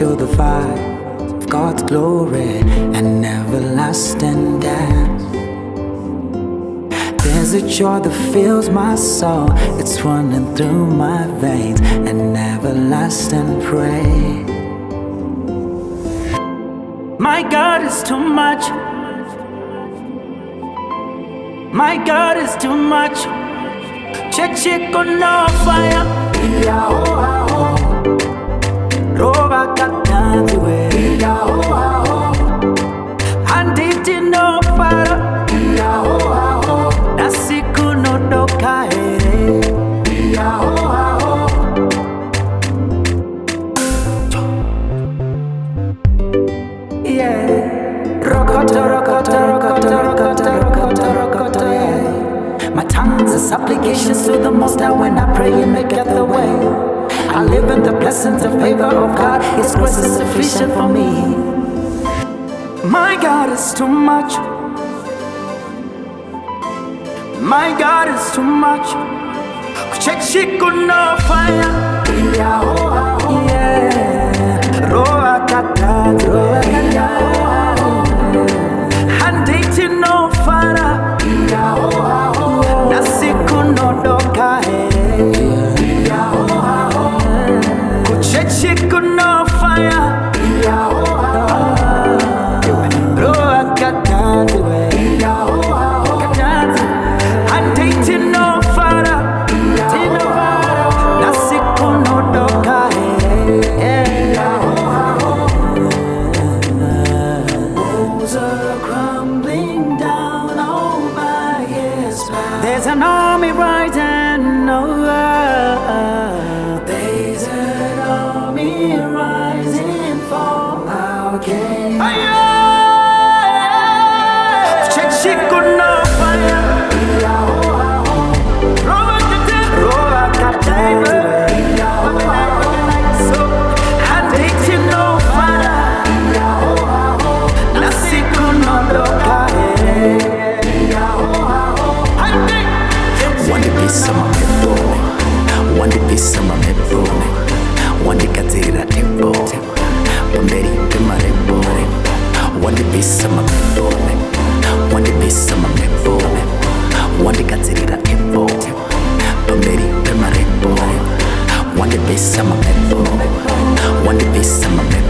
show the fire of God's glory and everlasting dance. There's a joy that fills my soul, it's running through my veins, an everlasting praise. My God is too much. My God is too much. Cheche Kunofaya. Roba katanziwe. Handiti no para. Nasiku no dokaere. My tongues are supplications to the Most High. When I pray, He maketh the way. I live in the blessings and favor of God. His grace is sufficient for me. My God is too much. My God is too much. Kunofaya. Yeah. Roa kata. Handiti no fara. Nasiku no dokaere. Kuchechi kunofaya. Roa kata. Handiti no fara. Nasiku no dokaere. Walls are crumbling down on my ears. There's an army rising over. There's an army rising for our King. Sama mebo, wandi katira ebo, pemberi pemarebo, wandi bisa mebo, wandi bisa mebo, wandi katira ebo, pemberi pemarebo, wandi bisa mebo, wandi bisa mebo.